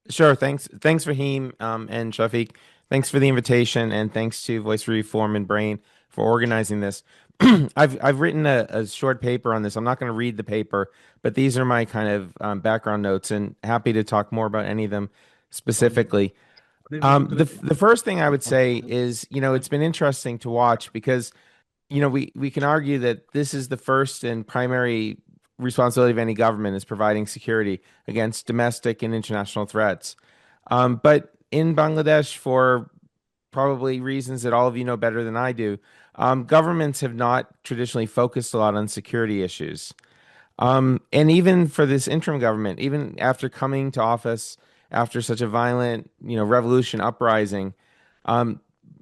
Sure. Thanks, Fahim, and Shafiq. Thanks for the invitation, and thanks to Voice for Reform and Brain for organizing this. I've written a short paper on this. I'm not going to read the paper, but these are my kind of background notes, and happy to talk more about any of them specifically. The first thing I would say is, it's been interesting to watch because we can argue that this is the first and primary responsibility of any government is providing security against domestic and international threats. But in Bangladesh, for probably reasons that all of you know better than I do, governments have not traditionally focused a lot on security issues. And even for this interim government, even after coming to office after such a violent, revolution uprising, um,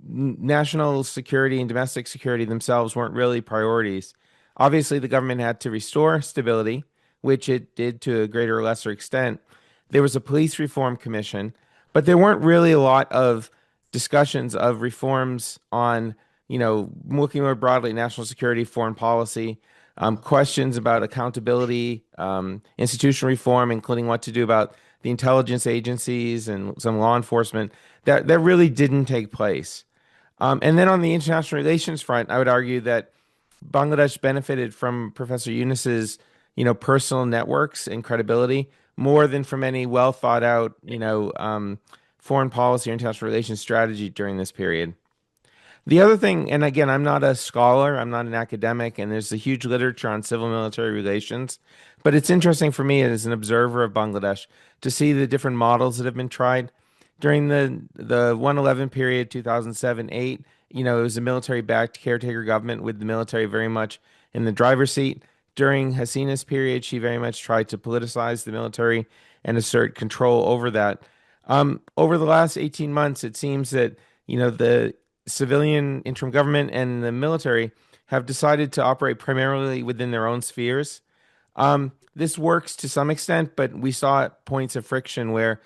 national security and domestic security themselves weren't really priorities. Obviously, the government had to restore stability, which it did to a greater or lesser extent. There was a police reform commission, but there weren't really a lot of discussions of reforms on, looking more broadly at national security, foreign policy, questions about accountability, institutional reform, including what to do about the intelligence agencies and some law enforcement. That really didn't take place. And then on the international relations front, I would argue that Bangladesh benefited from Professor Yunus's, personal networks and credibility more than from any well thought out, foreign policy or international relations strategy during this period. The other thing, and again, I'm not a scholar, I'm not an academic, and there's a huge literature on civil military relations, but it's interesting for me as an observer of Bangladesh to see the different models that have been tried during the 111 period, 2007-8. It was a military-backed caretaker government with the military very much in the driver's seat. During Hasina's period, she very much tried to politicize the military and assert control over that. Over the last 18 months, it seems that the civilian interim government and the military have decided to operate primarily within their own spheres. This works to some extent, but we saw points of friction where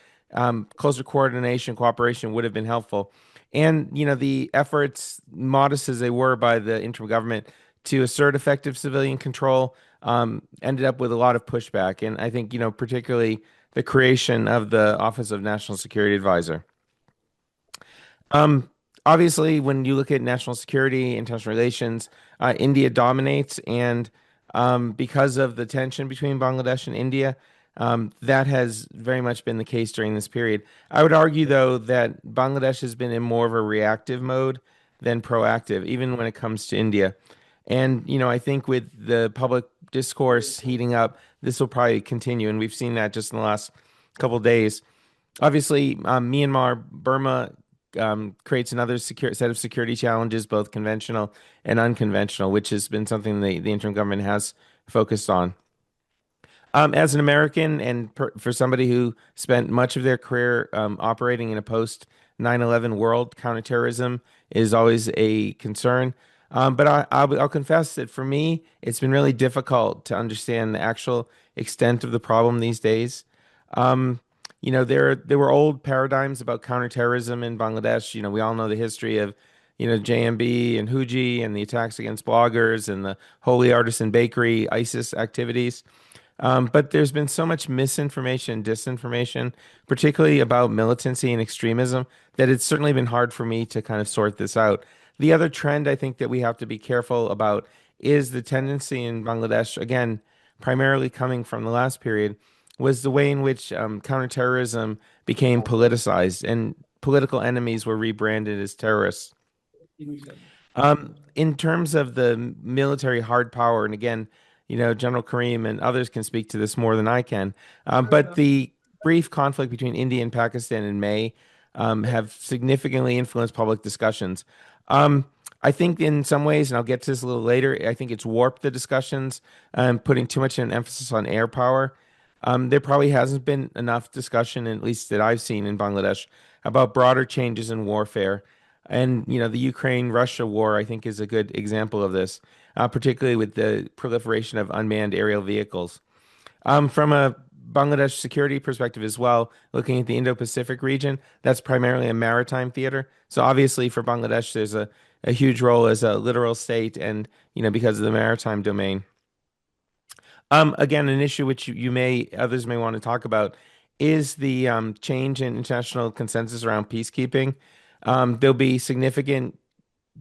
closer coordination, cooperation would have been helpful. And, the efforts, modest as they were by the interim government to assert effective civilian control, ended up with a lot of pushback. And I think, particularly the creation of the Office of National Security Advisor. Um, Obviously, when you look at national security, international relations, India dominates, and because of the tension between Bangladesh and India, that has very much been the case during this period. I would argue, though, that Bangladesh has been in more of a reactive mode than proactive, even when it comes to India. And, I think with the public discourse heating up, this will probably continue, and we've seen that just in the last couple of days. Obviously, Myanmar, Burma creates another set of security challenges, both conventional and unconventional, which has been something the interim government has focused on. As an American and for somebody who spent much of their career operating in a post 9/11 world, counterterrorism is always a concern. But I'll confess that for me, it's been really difficult to understand the actual extent of the problem these days. Um, there were old paradigms about counterterrorism in Bangladesh. We all know the history of, JMB and Huji and the attacks against bloggers and the Holy Artisan Bakery ISIS activities. But there's been so much misinformation and disinformation, particularly about militancy and extremism, that it's certainly been hard for me to kind of sort this out. The other trend I think that we have to be careful about is the tendency in Bangladesh, again, primarily coming from the last period, was the way in which counterterrorism became politicized and political enemies were rebranded as terrorists. In terms of the military hard power, and again, General Kareem and others can speak to this more than I can, but the brief conflict between India and Pakistan in May have significantly influenced public discussions. Um, I think in some ways, and I'll get to this a little later, I think it's warped the discussions, putting too much of an emphasis on air power. There probably hasn't been enough discussion, at least that I've seen in Bangladesh, about broader changes in warfare. And, the Ukraine-Russia war, I think, is a good example of this, particularly with the proliferation of unmanned aerial vehicles. From a Bangladesh security perspective as well, looking at the Indo-Pacific region, that's primarily a maritime theater. So obviously for Bangladesh, there's a huge role as a littoral state and, because of the maritime domain. Again, an issue which others may want to talk about is the change in international consensus around peacekeeping. There'll be significant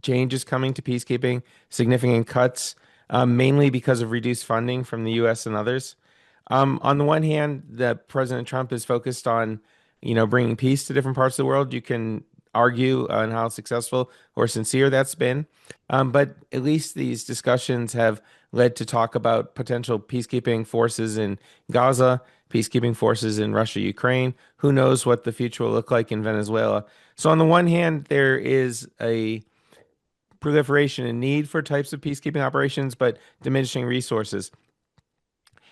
changes coming to peacekeeping, significant cuts, mainly because of reduced funding from the U.S. and others. On the one hand, the President Trump is focused on, bringing peace to different parts of the world. You can argue on how successful or sincere that's been, but at least these discussions have led to talk about potential peacekeeping forces in Gaza, peacekeeping forces in Russia, Ukraine. Who knows what the future will look like in Venezuela? So on the one hand, there is a proliferation and need for types of peacekeeping operations, but diminishing resources.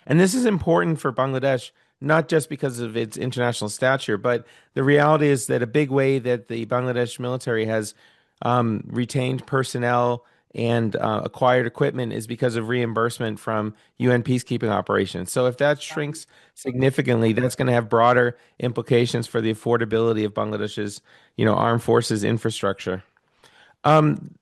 And this is important for Bangladesh, not just because of its international stature, but the reality is that a big way that the Bangladesh military has retained personnel and acquired equipment is because of reimbursement from UN peacekeeping operations. So if that shrinks significantly, that's going to have broader implications for the affordability of Bangladesh's, armed forces infrastructure. Um,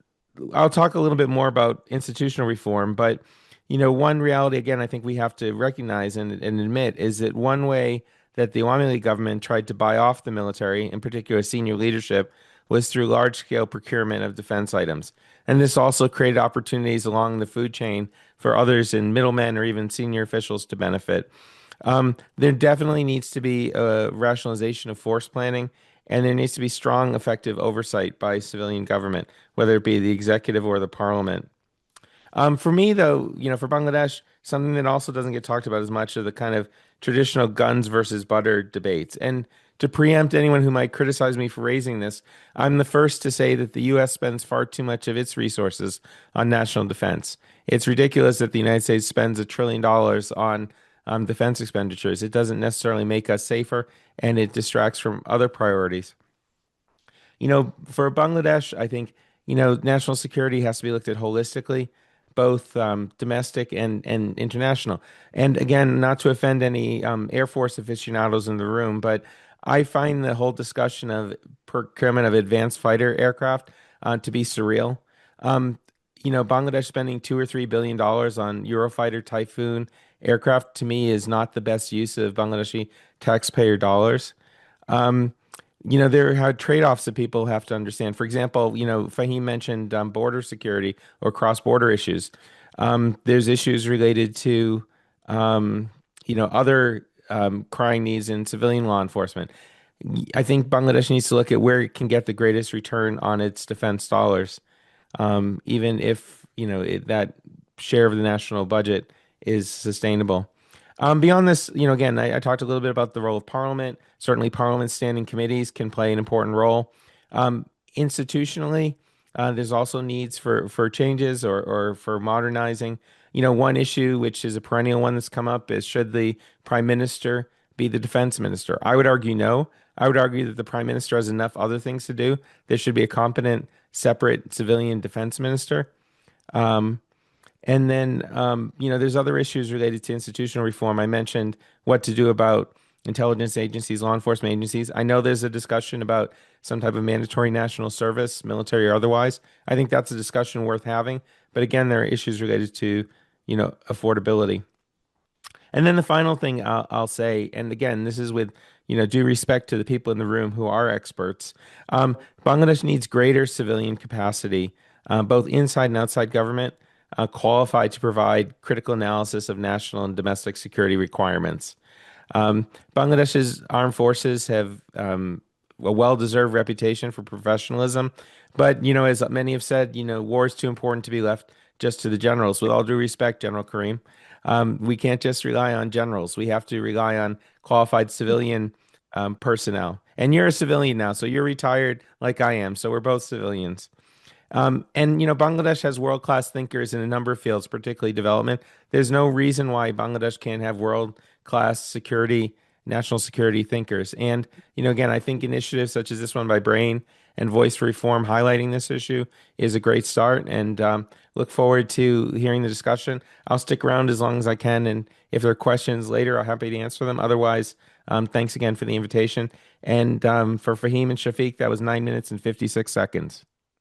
I'll talk a little bit more about institutional reform, but one reality again, I think we have to recognize and admit is that one way that the Awami League government tried to buy off the military, in particular senior leadership, was through large-scale procurement of defense items. And this also created opportunities along the food chain for others and middlemen or even senior officials to benefit. There definitely needs to be a rationalization of force planning, and there needs to be strong, effective oversight by civilian government, whether it be the executive or the parliament. For me, though, for Bangladesh, something that also doesn't get talked about as much are the kind of traditional guns versus butter debates. And to preempt anyone who might criticize me for raising this, I'm the first to say that the U.S. spends far too much of its resources on national defense. It's ridiculous that the United States spends $1 trillion on defense expenditures. It doesn't necessarily make us safer, and it distracts from other priorities. For Bangladesh, I think, national security has to be looked at holistically, both domestic and international. And again, not to offend any Air Force aficionados in the room, but I find the whole discussion of procurement of advanced fighter aircraft to be surreal. Um, Bangladesh spending $2 or $3 billion on Eurofighter Typhoon aircraft to me is not the best use of Bangladeshi taxpayer dollars. Um, there are trade-offs that people have to understand. For example, Fahim mentioned border security or cross-border issues. There's issues related to, other crying needs in civilian law enforcement. I think Bangladesh needs to look at where it can get the greatest return on its defense dollars, even if, that share of the national budget is sustainable. Beyond this, again, I talked a little bit about the role of Parliament. Certainly, Parliament standing committees can play an important role. Institutionally, there's also needs for changes or for modernizing. One issue, which is a perennial one that's come up, is should the Prime Minister be the defense minister? I would argue no. I would argue that the Prime Minister has enough other things to do. There should be a competent, separate civilian defense minister. Um, and then, there's other issues related to institutional reform. I mentioned what to do about intelligence agencies, law enforcement agencies. I know there's a discussion about some type of mandatory national service, military or otherwise. I think that's a discussion worth having. But again, there are issues related to, affordability. And then the final thing I'll say, and again, this is with, due respect to the people in the room who are experts. Bangladesh needs greater civilian capacity, both inside and outside government, qualified to provide critical analysis of national and domestic security requirements. Bangladesh's armed forces have a well-deserved reputation for professionalism, but as many have said, war is too important to be left just to the generals. With all due respect, General Kareem, we can't just rely on generals. We have to rely on qualified civilian personnel. And you're a civilian now, so you're retired like I am. So we're both civilians. And Bangladesh has world-class thinkers in a number of fields, particularly development. There's no reason why Bangladesh can't have world-class security, national security thinkers. And again, I think initiatives such as this one by Brain and Voice for Reform highlighting this issue is a great start. And look forward to hearing the discussion. I'll stick around as long as I can, and if there are questions later, I'm happy to answer them. Otherwise, thanks again for the invitation. And for Fahim and Shafiq, that was 9 minutes and 56 seconds.